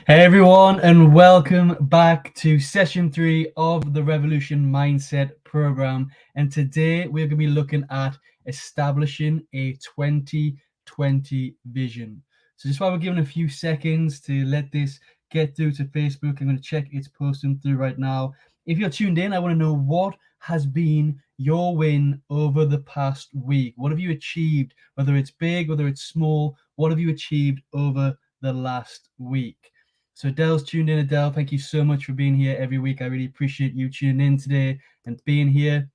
Hey everyone, and welcome back to session 3 of the Revolution Mindset program. And today we're going to be looking at establishing a 2020 vision. So just while we're giving a few seconds to let this get through to Facebook, I'm going to check it's posting through right now. If you're tuned in, I want to know what has been your win over the past week. What have you achieved? Whether it's big, whether it's small, what have you achieved over the last week? So Adele's tuned in. Adele, thank you so much for being here every week. I really appreciate you tuning in today and being here.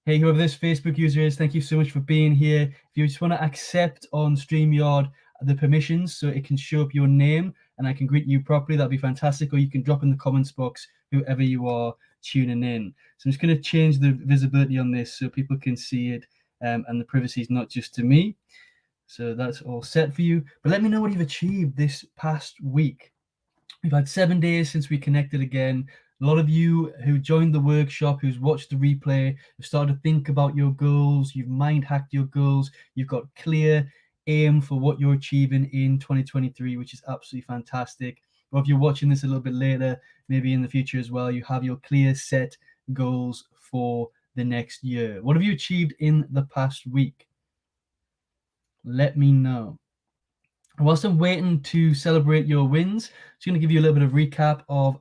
Hey, whoever this Facebook user is, thank you so much for being here. If you just want to accept on StreamYard the permissions so it can show up your name and I can greet you properly, that'd be fantastic. Or you can drop in the comments box, whoever you are tuning in. So I'm just going to change the visibility on this so people can see it and the privacy is not just to me. So that's all set for you. But let me know what you've achieved this past week. We've had 7 days since we connected again. A lot of you who joined the workshop, who's watched the replay, have started to think about your goals. You've mind hacked your goals. You've got clear aim for what you're achieving in 2023, which is absolutely fantastic. Or if you're watching this a little bit later, maybe in the future as well, you have your clear set goals for the next year. What have you achieved in the past week? Let me know. Whilst I'm waiting to celebrate your wins, I'm just going to give you a little bit of recap of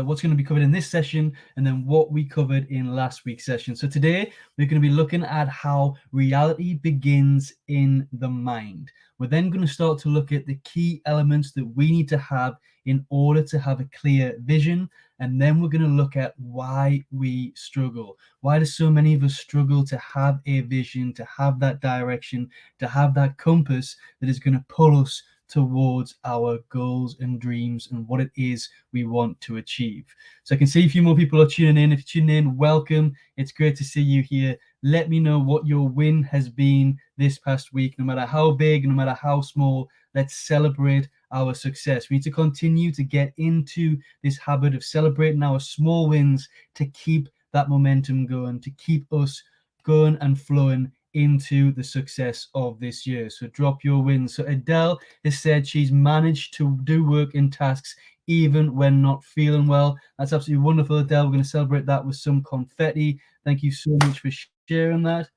what's going to be covered in this session and then what we covered in last week's session. So today we're going to be looking at how reality begins in the mind. We're then going to start to look at the key elements that we need to have in order to have a clear vision. And then we're going to look at why we struggle. Why do so many of us struggle to have a vision, to have that direction, to have that compass that is going to pull us towards our goals and dreams and what it is we want to achieve. So I can see a few more people are tuning in. If you're tuning in, welcome. It's great to see you here. Let me know what your win has been this past week, no matter how big, no matter how small. Let's celebrate our success. We need to continue to get into this habit of celebrating our small wins to keep that momentum going, to keep us going and flowing into the success of this year. So drop your wins. So Adele has said she's managed to do work in tasks even when not feeling well. That's absolutely wonderful, Adele. We're going to celebrate that with some confetti. Thank you so much for sharing that.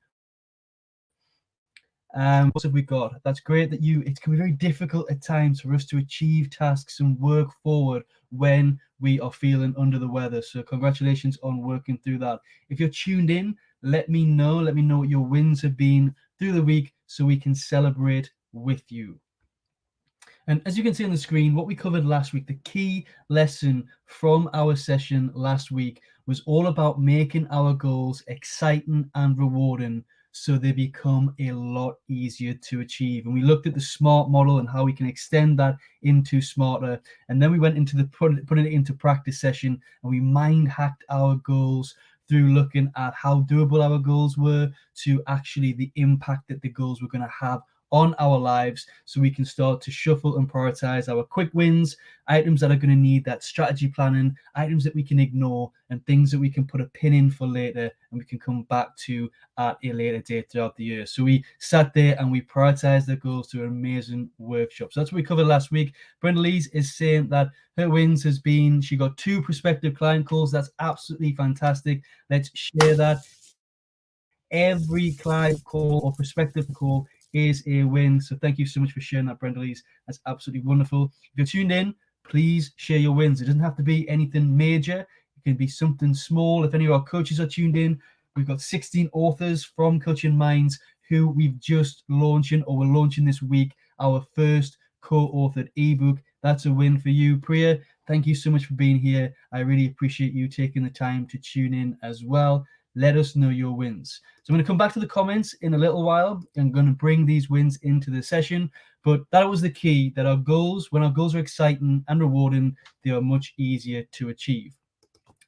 What have we got? That's great that it can be very difficult at times for us to achieve tasks and work forward when we are feeling under the weather. So congratulations on working through that. If you're tuned in, let me know what your wins have been through the week so we can celebrate with you. And as you can see on the screen, what we covered last week, the key lesson from our session last week was all about making our goals exciting and rewarding so they become a lot easier to achieve. And we looked at the SMART model and how we can extend that into SMARTer. And then we went into the putting it into practice session, and we mind hacked our goals through looking at how doable our goals were to actually the impact that the goals were going to have on our lives, so we can start to shuffle and prioritize our quick wins, items that are going to need that strategy planning, items that we can ignore, and things that we can put a pin in for later and we can come back to at a later date throughout the year. So we sat there and we prioritized the goals through an amazing workshop. So that's what we covered last week. Brenda Lees is saying that her wins has been she got 2 prospective client calls. That's absolutely fantastic. Let's share that. Every client call or prospective call is a win. So thank you so much for sharing that, Brenda Lees. That's absolutely wonderful. If you're tuned in, please share your wins. It doesn't have to be anything major. It can be something small. If any of our coaches are tuned in, we've got 16 authors from Coaching Minds who we've just launching or we're launching this week our first co-authored ebook. That's a win for you. Priya, thank you so much for being here. I really appreciate you taking the time to tune in as well. Let us know your wins. So I'm going to come back to the comments in a little while. I'm going to bring these wins into the session. But that was the key, that our goals, when our goals are exciting and rewarding, they are much easier to achieve.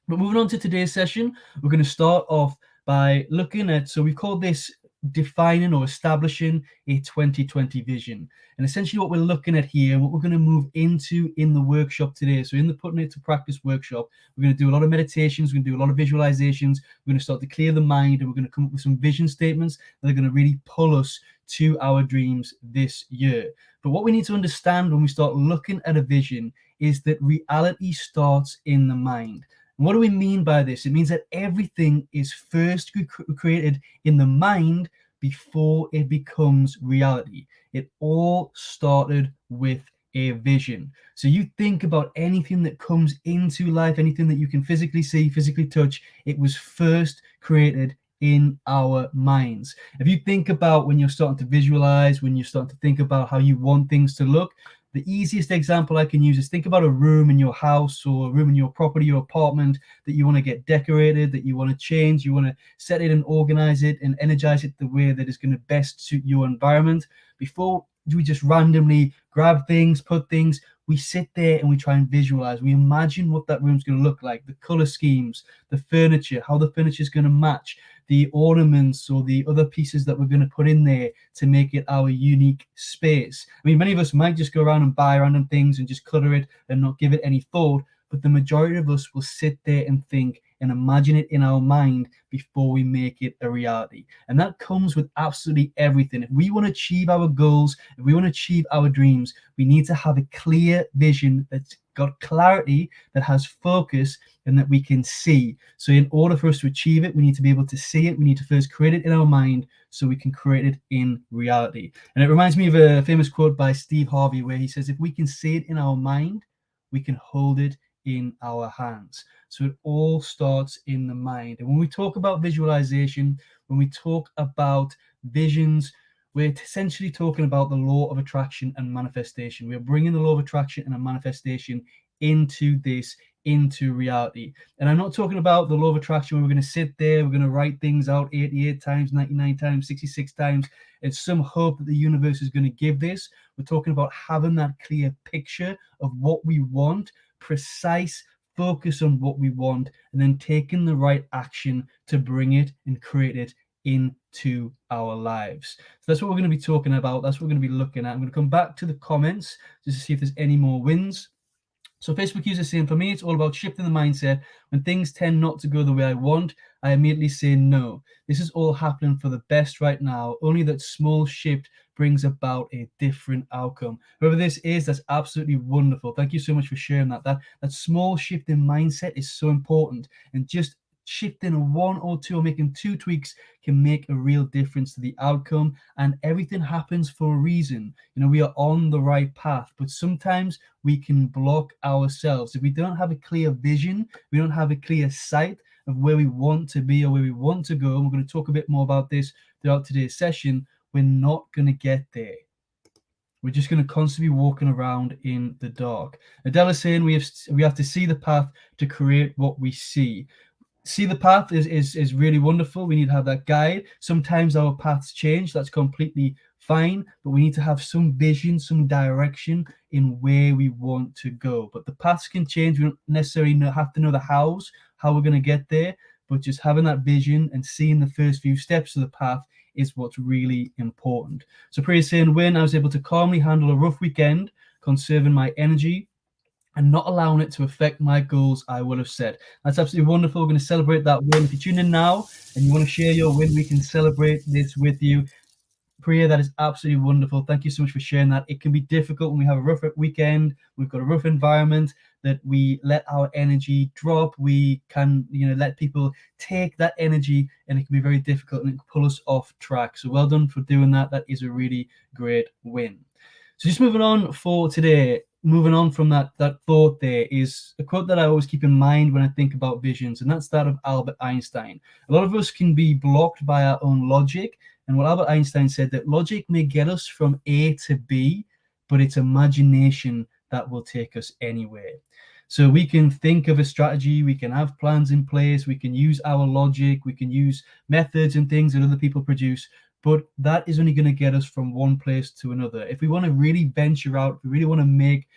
But moving on to today's session, we're going to start off by looking at, so we've called this defining or establishing a 2020 vision. And essentially what we're looking at here, what we're going to move into in the workshop today, so in the putting it to practice workshop, we're going to do a lot of meditations, we're going to do a lot of visualizations, we're going to start to clear the mind, and we're going to come up with some vision statements that are going to really pull us to our dreams this year. But what we need to understand when we start looking at a vision is that reality starts in the mind. And what do we mean by this? It means that everything is first created in the mind before it becomes reality. It all started with a vision. So you think about anything that comes into life, anything that you can physically see, physically touch, it was first created in our minds. If you think about when you're starting to visualize, when you're starting to think about how you want things to look, the easiest example I can use is think about a room in your house or a room in your property or apartment that you want to get decorated, that you want to change, you want to set it and organize it and energize it the way that is going to best suit your environment. Before we just randomly grab things, put things, we sit there and we try and visualize. We imagine what that room's going to look like, the color schemes, the furniture, how the furniture is going to match, the ornaments or the other pieces that we're going to put in there to make it our unique space. I mean, many of us might just go around and buy random things and just clutter it and not give it any thought, but the majority of us will sit there and think and imagine it in our mind before we make it a reality. And that comes with absolutely everything. If we want to achieve our goals, if we want to achieve our dreams, we need to have a clear vision that's got clarity, that has focus, and that we can see. So in order for us to achieve it, we need to be able to see it. We need to first create it in our mind so we can create it in reality. And it reminds me of a famous quote by Steve Harvey where he says, if we can see it in our mind, we can hold it in our hands. So it all starts in the mind. And when we talk about visualization, when we talk about visions, we're essentially talking about the law of attraction and manifestation. We're bringing the law of attraction and a manifestation into reality. And I'm not talking about the law of attraction where we're going to sit there, we're going to write things out 88 times, 99 times, 66 times, and some hope that the universe is going to give this. We're talking about having that clear picture of what we want, precise focus on what we want, and then taking the right action to bring it and create it into our lives. So that's what we're going to be talking about. That's what we're going to be looking at. I'm going to come back to the comments just to see if there's any more wins. So Facebook user saying, for me, it's all about shifting the mindset. When things tend not to go the way I want, I immediately say no. This is all happening for the best right now. Only that small shift brings about a different outcome. Whoever this is, that's absolutely wonderful. Thank you so much for sharing that. That small shift in mindset is so important. And just shifting one or two or making two tweaks can make a real difference to the outcome, and everything happens for a reason. You know, we are on the right path, but sometimes we can block ourselves. If we don't have a clear vision, we don't have a clear sight of where we want to be or where we want to go, and we're going to talk a bit more about this throughout today's session, we're not going to get there. We're just going to constantly be walking around in the dark. Adele is saying we have to see the path to create what we see. See the path is really wonderful. We need to have that guide. Sometimes our paths change. That's completely fine, but we need to have some vision, some direction in where we want to go. But the paths can change. We don't necessarily have to know the how we're going to get there, but just having that vision and seeing the first few steps of the path is what's really important. So Priya is saying, when I was able to calmly handle a rough weekend, conserving my energy, and not allowing it to affect my goals, I would have set. That's absolutely wonderful. We're going to celebrate that win. If you tune in now and you want to share your win, we can celebrate this with you. Priya, that is absolutely wonderful. Thank you so much for sharing that. It can be difficult when we have a rough weekend, we've got a rough environment, that we let our energy drop. We can, let people take that energy, and it can be very difficult and it can pull us off track. So well done for doing that. That is a really great win. So just moving on for today, moving on from that thought, there is a quote that I always keep in mind when I think about visions, and that's that of Albert Einstein. A lot of us can be blocked by our own logic, and what Albert Einstein said, that logic may get us from A to B, but it's imagination that will take us anywhere. So we can think of a strategy, we can have plans in place, we can use our logic, we can use methods and things that other people produce, but that is only going to get us from one place to another. If we want to really venture out, if we really want to make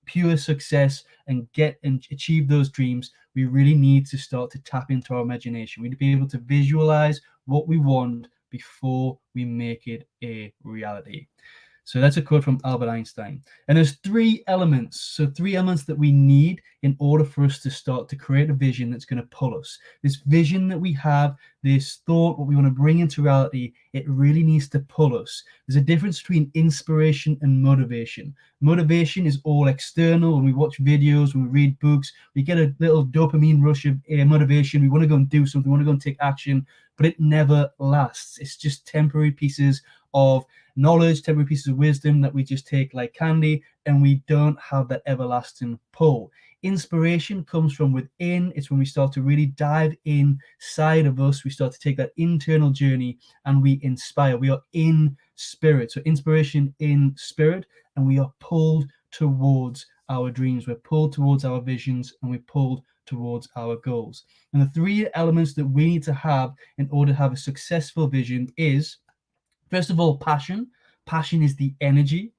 pure success and get and achieve those dreams, we really need to start to tap into our imagination. We need to be able to visualize what we want before we make it a reality. So that's a quote from Albert Einstein. And there's three elements. So three elements that we need in order for us to start to create a vision that's going to pull us. This vision that we have, this thought, what we want to bring into reality, it really needs to pull us. There's a difference between inspiration and motivation. Motivation is all external. When we watch videos, when we read books, we get a little dopamine rush of motivation. We want to go and do something, we want to go and take action, but it never lasts. It's just temporary pieces of knowledge, temporary pieces of wisdom that we just take like candy, and we don't have that everlasting pull. Inspiration comes from within. It's when we start to really dive inside of us. We start to take that internal journey and we inspire. We are in spirit. So inspiration in spirit, and we are pulled towards our dreams. We're pulled towards our visions, and we're pulled towards our goals. And the three elements that we need to have in order to have a successful vision is, first of all, passion. Passion is the energy.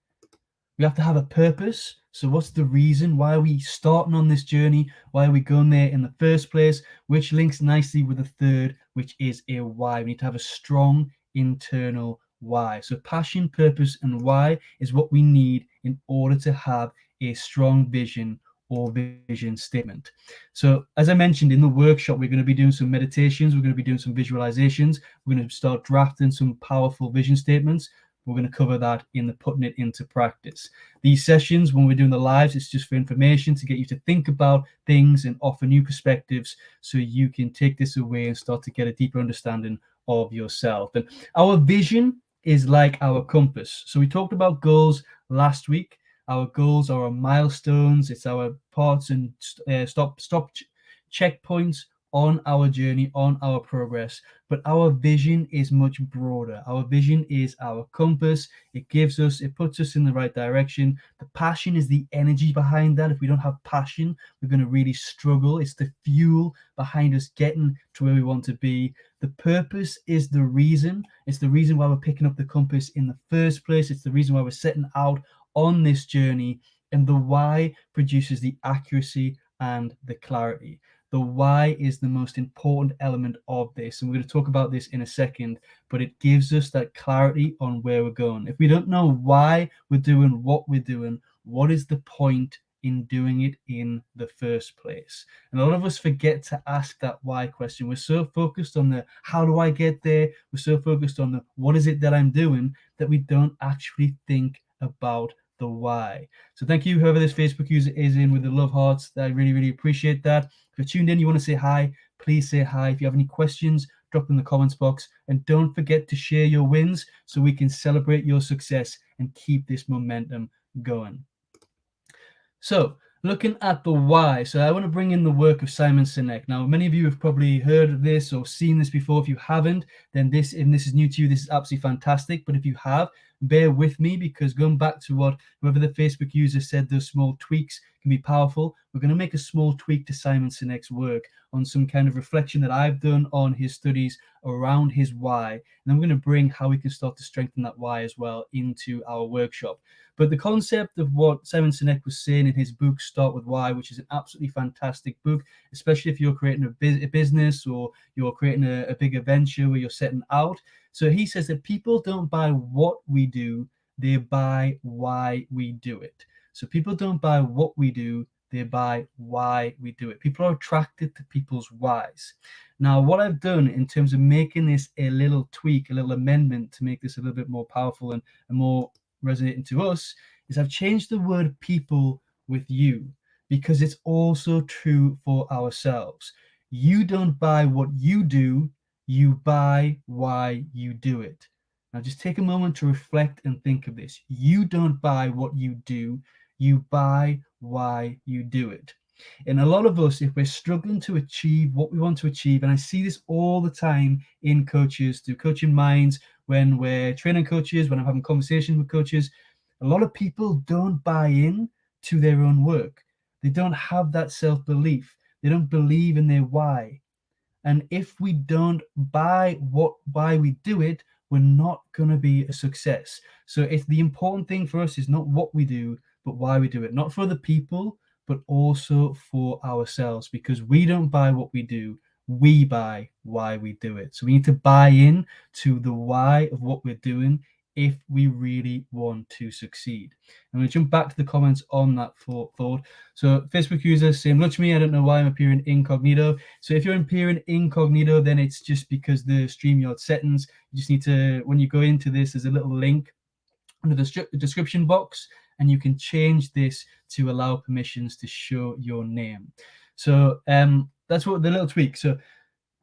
We have to have a purpose. So what's the reason? Why are we starting on this journey? Why are we going there in the first place? Which links nicely with the third, which is a why. We need to have a strong internal why. So passion, purpose, and why is what we need in order to have a strong vision or vision statement. So as I mentioned in the workshop, we're going to be doing some meditations, we're going to be doing some visualizations, we're going to start drafting some powerful vision statements. We're going to cover that in the putting it into practice. These sessions, when we're doing the lives, it's just for information, to get you to think about things and offer new perspectives, so you can take this away and start to get a deeper understanding of yourself. And our vision is like our compass. So we talked about goals last week. Our goals are our milestones. It's our parts and stop checkpoints on our journey, on our progress. But our vision is much broader. Our vision is our compass. It puts us in the right direction. The passion is the energy behind that. If we don't have passion, we're going to really struggle. It's the fuel behind us getting to where we want to be. The purpose is the reason. It's the reason why we're picking up the compass in the first place. It's the reason why we're setting out on this journey. And the why produces the accuracy and the clarity. The why is the most important element of this, and we're going to talk about this in a second, but it gives us that clarity on where we're going. If we don't know why we're doing what we're doing, what is the point in doing it in the first place? And a lot of us forget to ask that why question. We're so focused on the how do I get there? We're so focused on the what is it that I'm doing, that we don't actually think about the why. So thank you, whoever this Facebook user is in with the love hearts. I really, really appreciate that. If you're tuned in, you want to say hi, please say hi. If you have any questions, drop them in the comments box. And don't forget to share your wins so we can celebrate your success and keep this momentum going. So looking at the why, so I want to bring in the work of Simon Sinek. Now, many of you have probably heard of this or seen this before. If you haven't, then this is new to you, this is absolutely fantastic. But if you have, bear with me, because going back to what whoever the Facebook user said, those small tweaks can be powerful. We're going to make a small tweak to Simon Sinek's work on some kind of reflection that I've done on his studies around his why. And then we're going to bring how we can start to strengthen that why as well into our workshop. But the concept of what Simon Sinek was saying in his book, Start With Why, which is an absolutely fantastic book, especially if you're creating a business or you're creating a bigger venture where you're setting out. So he says that people don't buy what we do, they buy why we do it. So people don't buy what we do, they buy why we do it. People are attracted to people's whys. Now, what I've done in terms of making this a little tweak, a little amendment to make this a little bit more powerful and more resonating to us, is I've changed the word people with you, because it's also true for ourselves. You don't buy what you do, you buy why you do it. Now just take a moment to reflect and think of this. You don't buy what you do, you buy why you do it. And a lot of us, if we're struggling to achieve what we want to achieve, and I see this all the time in coaches, through coaching minds, when we're training coaches, when I'm having conversations with coaches, a lot of people don't buy in to their own work. They don't have that self-belief. They don't believe in their why. And if we don't buy why we do it, we're not going to be a success. So it's the important thing for us is not what we do, but why we do it. Not for the people, but also for ourselves, because we don't buy what we do, we buy why we do it. So we need to buy in to the why of what we're doing if we really want to succeed. I'm going to jump back to the comments on that thought. So Facebook user saying, look to me, I don't know why I'm appearing incognito. So if you're appearing incognito, then it's just because the StreamYard settings, you just need to, when you go into this, there's a little link under the description box, and you can change this to allow permissions to show your name. So that's what the little tweak. So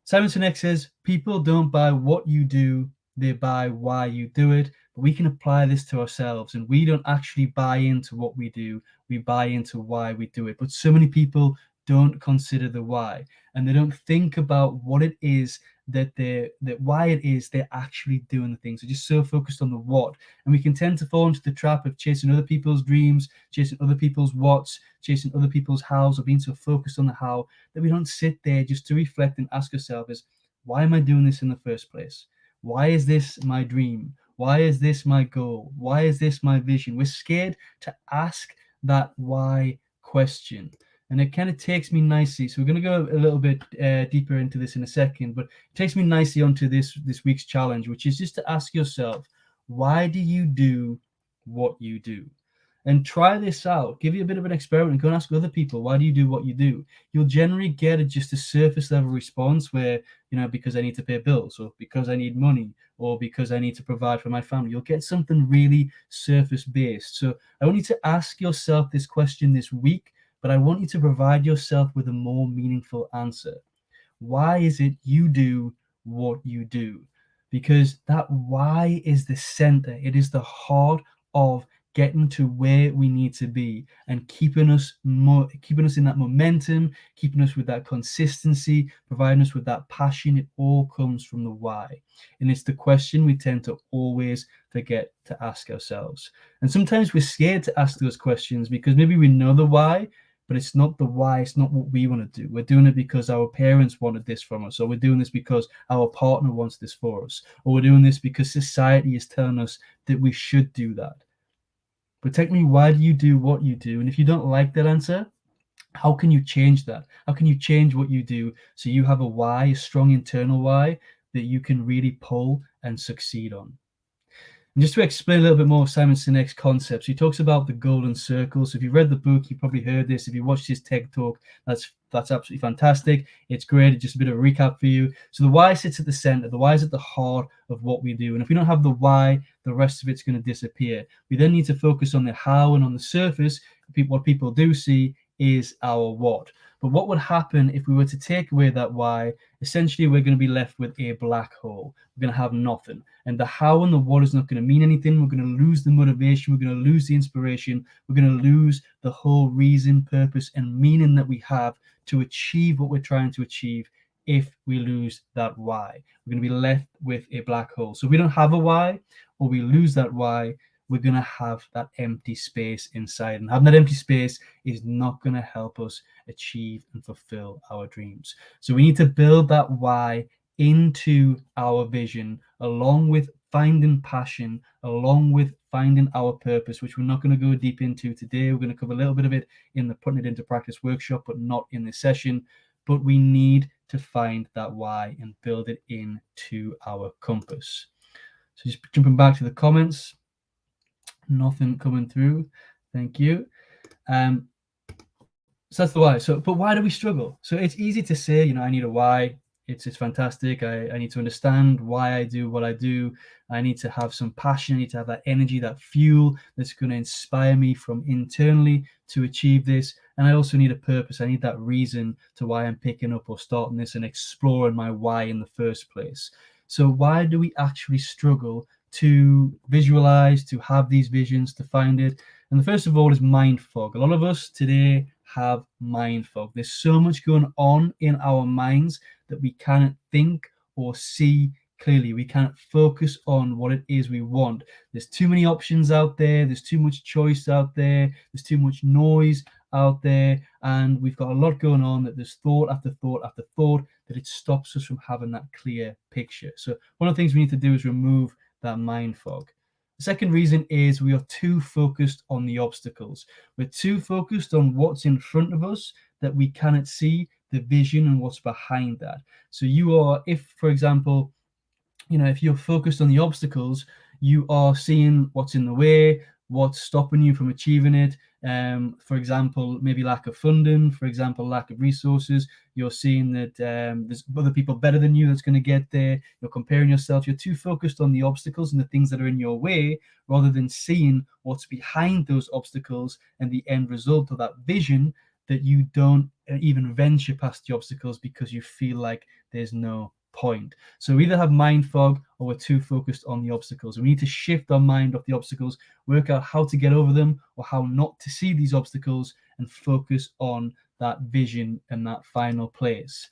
Simon Sinek says, people don't buy what you do, they buy why you do it. But we can apply this to ourselves, and we don't actually buy into what we do, we buy into why we do it. But so many people don't consider the why, and they don't think about what it is that why it is they're actually doing the things. They're just so focused on the what. And we can tend to fall into the trap of chasing other people's dreams, chasing other people's whats, chasing other people's hows, or being so focused on the how that we don't sit there just to reflect and ask ourselves is, why am I doing this in the first place? Why is this my dream? Why is this my goal? Why is this my vision? We're scared to ask that why question. And it kind of takes me nicely. So we're going to go a little bit deeper into this in a second, but it takes me nicely onto this week's challenge, which is just to ask yourself, why do you do what you do? And try this out. Give you a bit of an experiment. Go and ask other people, why do you do what you do? You'll generally get just a surface level response where, because I need to pay bills, or because I need money, or because I need to provide for my family. You'll get something really surface based. So I want you to ask yourself this question this week, but I want you to provide yourself with a more meaningful answer. Why is it you do what you do? Because that why is the center. It is the heart of getting to where we need to be and keeping us in that momentum, keeping us with that consistency, providing us with that passion. It all comes from the why. And it's the question we tend to always forget to ask ourselves. And sometimes we're scared to ask those questions because maybe we know the why, but it's not the why. It's not what we want to do. We're doing it because our parents wanted this from us, or we're doing this because our partner wants this for us, or we're doing this because society is telling us that we should do that. But technically, why do you do what you do? And if you don't like that answer, how can you change that? How can you change what you do so you have a why, a strong internal why that you can really pull and succeed on? And just to explain a little bit more of Simon Sinek's concepts, he talks about the golden circle. So if you read the book, you probably heard this. If you watched his TED talk, that's absolutely fantastic. It's great. It's just a bit of a recap for you. So the why sits at the center. The why is at the heart of what we do. And if we don't have the why, the rest of it's going to disappear. We then need to focus on the how, and on the surface, what people do see is our what. But what would happen if we were to take away that why? Essentially, we're going to be left with a black hole. We're going to have nothing. And the how and the what is not going to mean anything. We're going to lose the motivation. We're going to lose the inspiration. We're going to lose the whole reason, purpose, and meaning that we have to achieve what we're trying to achieve. If we lose that why, we're going to be left with a black hole. So if we don't have a why, or we lose that why, we're going to have that empty space inside. And having that empty space is not going to help us achieve and fulfill our dreams. So we need to build that why into our vision, along with finding passion, along with finding our purpose, which we're not going to go deep into today. We're going to cover a little bit of it in the Putting It Into Practice workshop, but not in this session. But we need to find that why and build it into our compass. So just jumping back to the comments. Nothing coming through. Thank you. So that's the why. So, but why do we struggle? So it's easy to say, I need a why. It's fantastic. I need to understand why I do what I do. I need to have some passion. I need to have that energy, that fuel that's going to inspire me from internally to achieve this. And I also need a purpose. I need that reason to why I'm picking up or starting this and exploring my why in the first place. So why do we actually struggle to visualize, to have these visions, to find it? And the first of all is mind fog. A lot of us today have mind fog. There's so much going on in our minds that we cannot think or see clearly. We can't focus on what it is we want. There's too many options out there. There's too much choice out there. There's too much noise out there. And we've got a lot going on that there's thought after thought after thought that it stops us from having that clear picture. So one of the things we need to do is remove that mind fog. The second reason is we are too focused on the obstacles. We're too focused on what's in front of us that we cannot see, the vision and what's behind that. So you are, if for example, if you're focused on the obstacles, you are seeing what's in the way, what's stopping you from achieving it. For example, maybe lack of funding, for example, lack of resources. You're seeing that there's other people better than you that's going to get there. You're comparing yourself. You're too focused on the obstacles and the things that are in your way rather than seeing what's behind those obstacles and the end result of that vision, that you don't even venture past the obstacles because you feel like there's no point. So we either have mind fog or we're too focused on the obstacles. We need to shift our mind off the obstacles, work out how to get over them or how not to see these obstacles, and focus on that vision and that final place.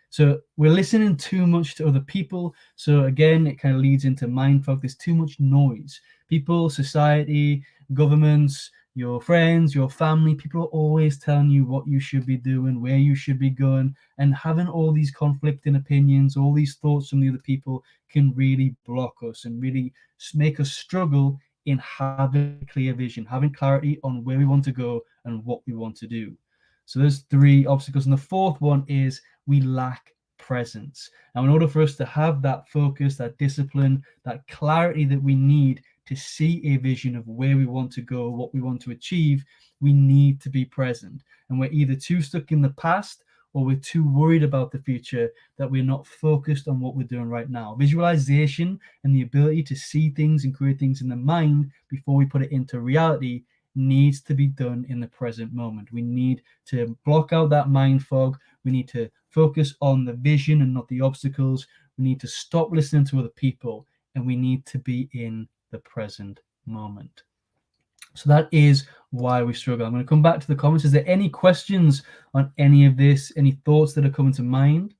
So we're listening too much to other people. So again, it kind of leads into mind fog. There's too much noise. People, society, governments, your friends, your family, people are always telling you what you should be doing, where you should be going, and having all these conflicting opinions, all these thoughts from the other people can really block us and really make us struggle in having a clear vision, having clarity on where we want to go and what we want to do. So there's 3 obstacles. And the 4th one is we lack presence. Now, in order for us to have that focus, that discipline, that clarity that we need to see a vision of where we want to go, what we want to achieve, we need to be present. And we're either too stuck in the past or we're too worried about the future that we're not focused on what we're doing right now. Visualization and the ability to see things and create things in the mind before we put it into reality needs to be done in the present moment. We need to block out that mind fog. We need to focus on the vision and not the obstacles. We need to stop listening to other people, and we need to be in the present moment. So that is why we struggle. I'm going to come back to the comments. Is there any questions on any of this? Any thoughts that are coming to mind?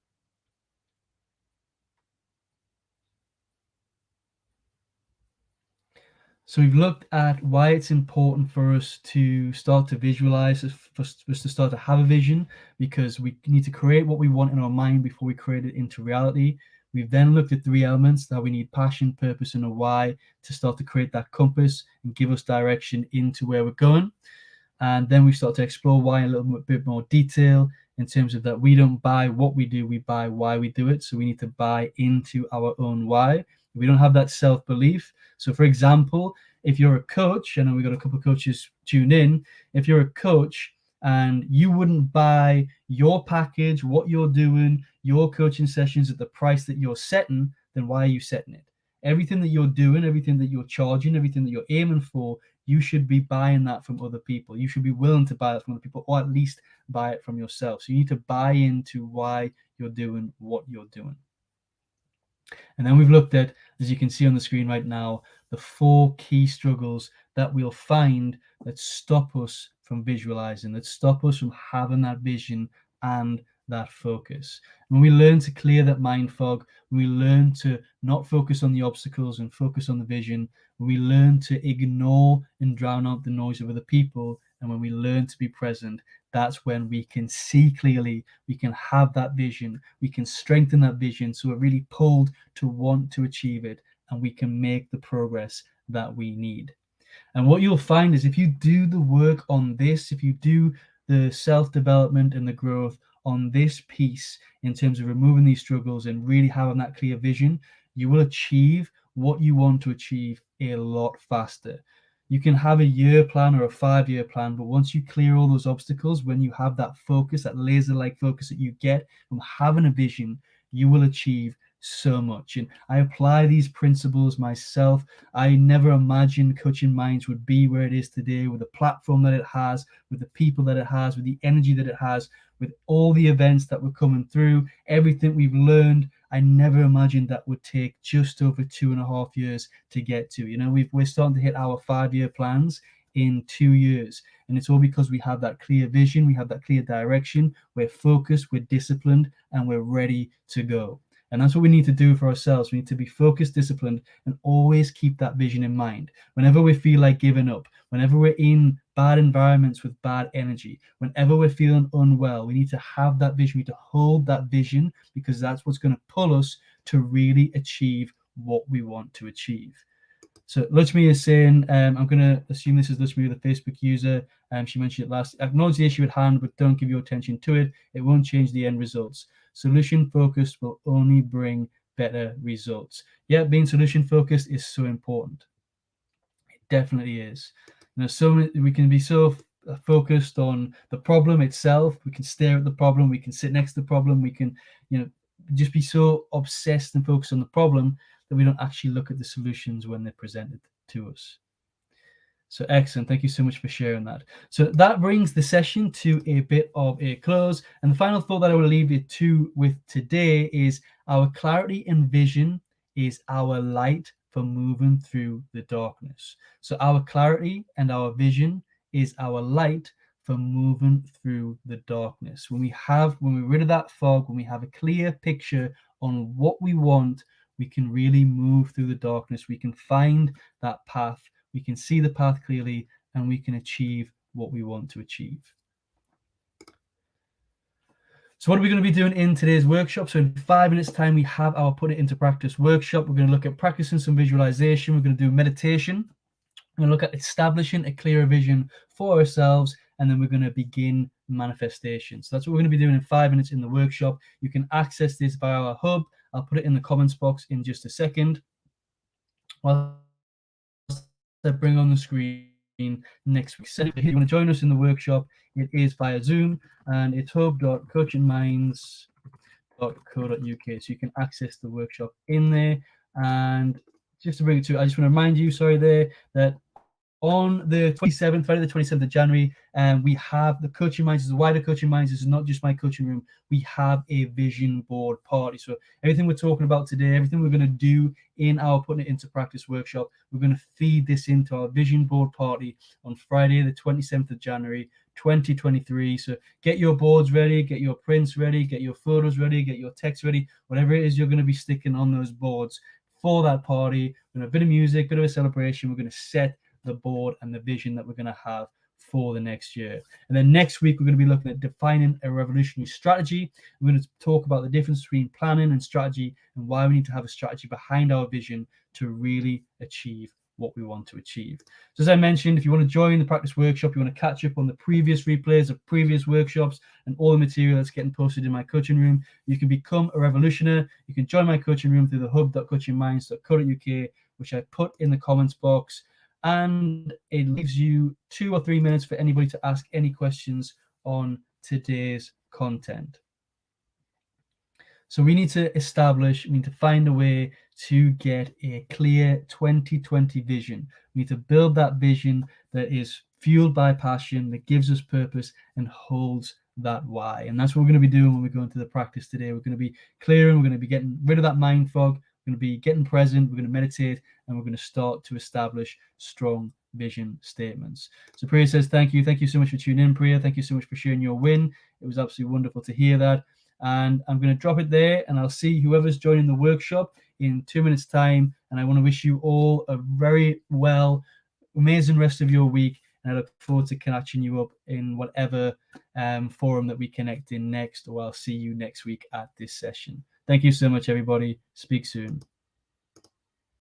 So we've looked at why it's important for us to start to visualize, for us to start to have a vision, because we need to create what we want in our mind before we create it into reality. We've then looked at 3 elements that we need: passion, purpose, and a why to start to create that compass and give us direction into where we're going. And then we start to explore why in a little bit more detail, in terms of that we don't buy what we do, we buy why we do it. So we need to buy into our own why. We don't have that self-belief. So for example, if you're a coach, I know we got a couple of coaches tuned in, if you're a coach and you wouldn't buy your package, what you're doing, your coaching sessions at the price that you're setting, then why are you setting it? Everything that you're doing, everything that you're charging, everything that you're aiming for, you should be buying that from other people. You should be willing to buy that from other people, or at least buy it from yourself. So you need to buy into why you're doing what you're doing. And then we've looked at, as you can see on the screen right now, the 4 key struggles that we'll find that stop us from visualizing, that stop us from having that vision and that focus. When we learn to clear that mind fog, when we learn to not focus on the obstacles and focus on the vision, when we learn to ignore and drown out the noise of other people, and when we learn to be present, that's when we can see clearly, we can have that vision, we can strengthen that vision so we're really pulled to want to achieve it, and we can make the progress that we need. And what you'll find is if you do the work on this, if you do the self-development and the growth on this piece in terms of removing these struggles and really having that clear vision, you will achieve what you want to achieve a lot faster. You can have a year plan or a 5-year plan, but once you clear all those obstacles, when you have that focus, that laser-like focus that you get from having a vision, you will achieve so much. And I apply these principles myself. I never imagined Coaching Minds would be where it is today, with the platform that it has, with the people that it has, with the energy that it has, with all the events that we're coming through, everything we've learned. I never imagined that would take just over 2.5 years to get to. We're starting to hit our 5-year plans in 2 years, and it's all because we have that clear vision, we have that clear direction, we're focused, we're disciplined, and we're ready to go. And that's what we need to do for ourselves. We need to be focused, disciplined, and always keep that vision in mind. Whenever we feel like giving up, whenever we're in bad environments with bad energy, whenever we're feeling unwell, we need to have that vision. We need to hold that vision, because that's what's going to pull us to really achieve what we want to achieve. So Luchmi is saying, I'm going to assume this is Luchmi, the Facebook user. She mentioned it last. Acknowledge the issue at hand, but don't give your attention to it. It won't change the end results. Solution focused will only bring better results. Yeah, being solution focused is so important. It definitely is. So we can be so focused on the problem itself. We can stare at the problem. We can sit next to the problem. We can, just be so obsessed and focused on the problem that we don't actually look at the solutions when they're presented to us. So excellent. Thank you so much for sharing that. So that brings the session to a bit of a close. And the final thought that I will leave you with today is our clarity and vision is our light for moving through the darkness. So our clarity and our vision is our light for moving through the darkness. When we're rid of that fog, when we have a clear picture on what we want, we can really move through the darkness. We can find that path. We can see the path clearly, and we can achieve what we want to achieve. So what are we going to be doing in today's workshop? So in 5 minutes time, we have our Put It Into Practice workshop. We're going to look at practicing some visualization. We're going to do meditation. We're going to look at establishing a clearer vision for ourselves, and then we're going to begin manifestation. So that's what we're going to be doing in 5 minutes in the workshop. You can access this via our hub. I'll put it in the comments box in just a second. While I bring on the screen next week. So if you want to join us in the workshop, it is via Zoom, and it's hub.coachingminds.co.uk. So you can access the workshop in there. And just to bring it to, I just want to remind you, that on the 27th, Friday the 27th of January, we have the Coaching Minds, the wider Coaching Minds. This is not just my coaching room. We have a vision board party. So everything we're talking about today, everything we're going to do in our Putting It Into Practice workshop, we're going to feed this into our vision board party on Friday the 27th of January 2023. So get your boards ready, get your prints ready, get your photos ready, get your text ready, whatever it is you're going to be sticking on those boards for that party. We're going to have a bit of music, a bit of a celebration. We're going to set the board and the vision that we're going to have for the next year. And then next week, we're going to be looking at defining a revolutionary strategy. We're going to talk about the difference between planning and strategy and why we need to have a strategy behind our vision to really achieve what we want to achieve. So as I mentioned, if you want to join the practice workshop, you want to catch up on the previous replays of previous workshops and all the material that's getting posted in my coaching room, you can become a revolutioner. You can join my coaching room through the hub.coachingminds.co.uk, which I put in the comments box. And it leaves you 2 or 3 minutes for anybody to ask any questions on today's content. So we need to find a way to get a clear 2020 vision. We need to build that vision that is fueled by passion, that gives us purpose and holds that why. And that's what we're going to be doing when we go into the practice today. We're going to be clearing, we're going to be getting rid of that mind fog, we're going to be getting present, we're going to meditate, and we're going to start to establish strong vision statements. So Priya says, thank you. Thank you so much for tuning in, Priya. Thank you so much for sharing your win. It was absolutely wonderful to hear that. And I'm going to drop it there, and I'll see whoever's joining the workshop in 2 minutes time. And I want to wish you all a very amazing rest of your week. And I look forward to catching you up in whatever forum that we connect in next, or I'll see you next week at this session. Thank you so much, everybody. Speak soon.